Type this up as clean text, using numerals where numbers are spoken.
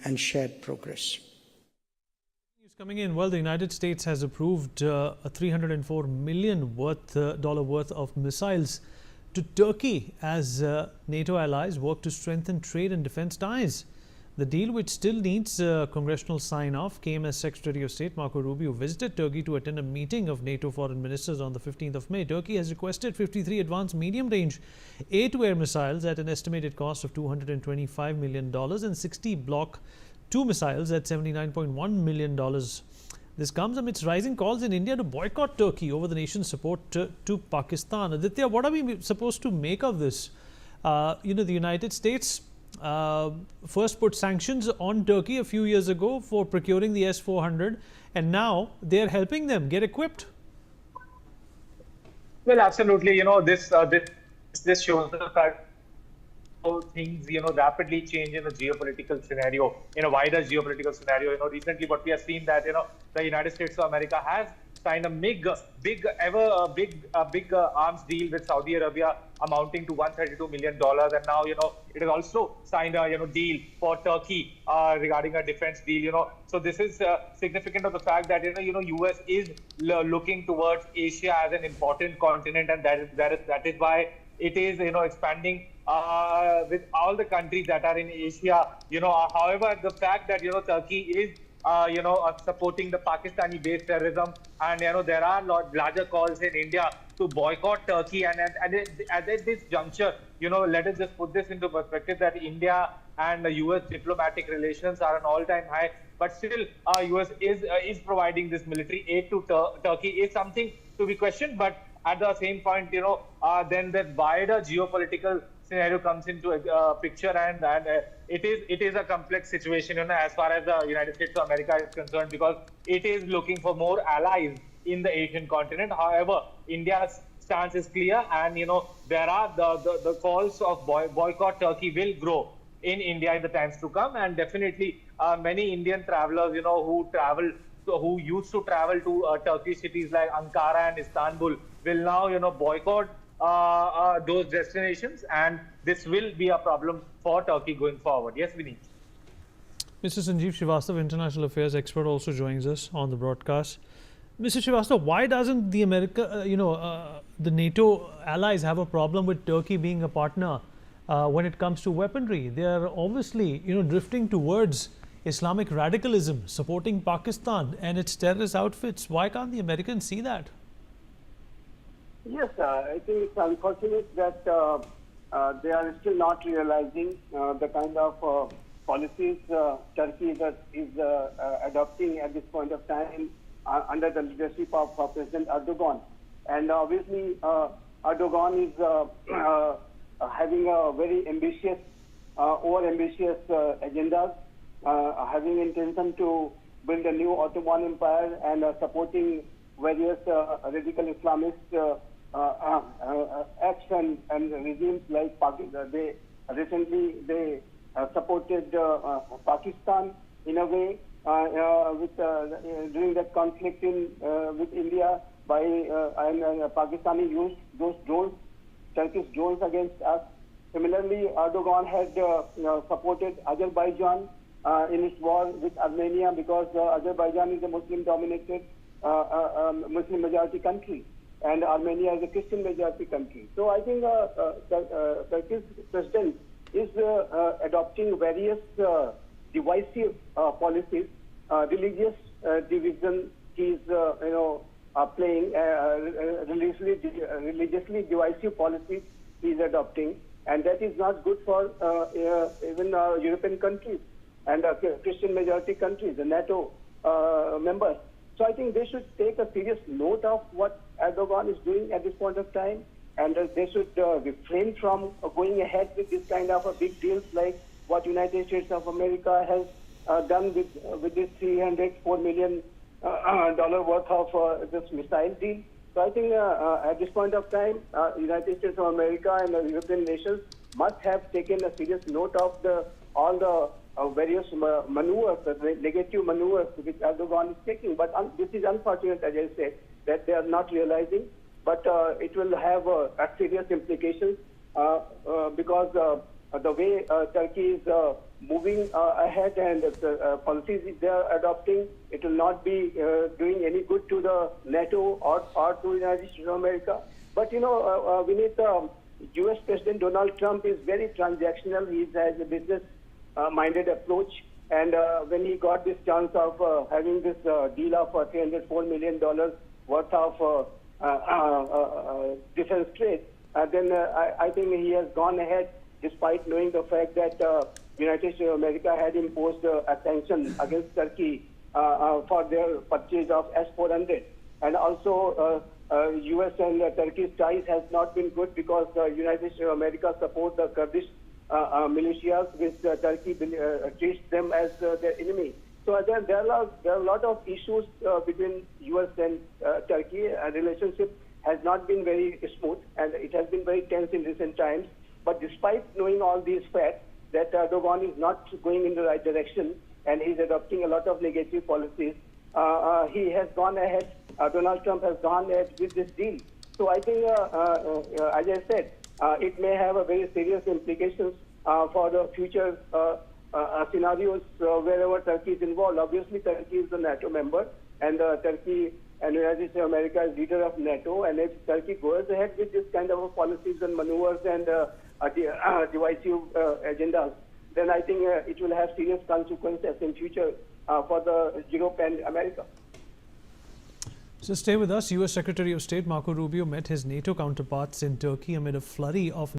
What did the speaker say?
and shared progress. Coming in, well, the United States has approved a $304 million worth of missiles to Turkey as NATO allies work to strengthen trade and defense ties. The deal, which still needs congressional sign-off, came as Secretary of State Marco Rubio visited Turkey to attend a meeting of NATO foreign ministers on the 15th of May. Turkey has requested 53 advanced medium-range air-to-air missiles at an estimated cost of $225 million and 60 Block 2 missiles at $79.1 million. This comes amidst rising calls in India to boycott Turkey over the nation's support to Pakistan. Aditya, what are we supposed to make of this? The United States first put sanctions on Turkey a few years ago for procuring the S-400, and now they're helping them get equipped. Well, absolutely. This shows the fact how things, rapidly change in the geopolitical scenario, in a wider geopolitical scenario. Recently what we have seen that, the United States of America has signed a big arms deal with Saudi Arabia amounting to $132 million. And now, it has also signed a, deal for Turkey regarding a defense deal, So this is significant of the fact that, US is looking towards Asia as an important continent. And that is why it is, expanding with all the countries that are in Asia. However, the fact that, Turkey is supporting the Pakistani-based terrorism, and there are larger calls in India to boycott Turkey. And at this juncture, let us just put this into perspective that India and the US diplomatic relations are an all-time high. But still, US is providing this military aid to Turkey is something to be questioned. But at the same point, then the wider geopolitical scenario comes into a picture, and it is a complex situation, as far as the United States of America is concerned, because it is looking for more allies in the Asian continent. However, India's stance is clear, and there are the calls of boycott Turkey will grow in India in the times to come, and definitely many Indian travelers, who used to travel to Turkish cities like Ankara and Istanbul will now, boycott those destinations, and this will be a problem for Turkey going forward. Yes, Vineet. Mr. Sanjeev Srivastava, international affairs expert, also joins us on the broadcast. Mr. Srivastava, why doesn't the the NATO allies have a problem with Turkey being a partner when it comes to weaponry? They are obviously, drifting towards Islamic radicalism, supporting Pakistan and its terrorist outfits. Why can't the Americans see that? Yes, I think it's unfortunate that they are still not realizing the kind of policies Turkey is adopting at this point of time under the leadership of President Erdogan. And obviously, Erdogan is having a very ambitious, over-ambitious agenda, having intention to build a new Ottoman Empire and supporting various radical Islamist acts and regimes like Pakistan. They recently supported Pakistan in a way with during that conflict with India by Pakistani used those drones, Turkish drones against us. Similarly, Erdogan had supported Azerbaijan in its war with Armenia, because Azerbaijan is a Muslim-dominated Muslim majority country, and Armenia is a Christian majority country. So I think Turkey's president is adopting various divisive policies, religious division. He's playing religiously divisive policies he's adopting, and that is not good for even European countries and Christian majority countries, the NATO members. So I think they should take a serious note of what Erdogan is doing at this point of time, and they should refrain from going ahead with this kind of big deals like what United States of America has done with this $304 million worth of this missile deal. So I think at this point of time, United States of America and the European nations must have taken a serious note of all the various maneuvers, negative maneuvers which Erdogan is taking. But this is unfortunate, as I said, that they are not realizing. But it will have serious implications because the way Turkey is moving ahead, and the policies they are adopting, it will not be doing any good to the NATO or to the United States of America. But we need U.S. President Donald Trump is very transactional. He has a business-minded approach. And when he got this chance of having this deal of $304 million worth of defense trade, then I think he has gone ahead despite knowing the fact that United States of America had imposed a sanction against Turkey for their purchase of S-400. And also, U.S. and Turkey's ties has not been good because United States of America support the Kurdish militias, which Turkey treats them as their enemy. So there are a lot of issues between U.S. and Turkey. Relationship has not been very smooth, and it has been very tense in recent times. But despite knowing all these facts, that Erdogan is not going in the right direction, and he's adopting a lot of negative policies, he has gone ahead. Donald Trump has gone ahead with this deal. So I think, as I said, it may have a very serious implications for the future scenarios wherever Turkey is involved. Obviously, Turkey is a NATO member, and Turkey and the United States of America is leader of NATO. And if Turkey goes ahead with this kind of policies and maneuvers and divisive agendas, then I think it will have serious consequences in future for the Europe and America. So stay with us. U.S. Secretary of State Marco Rubio met his NATO counterparts in Turkey amid a flurry of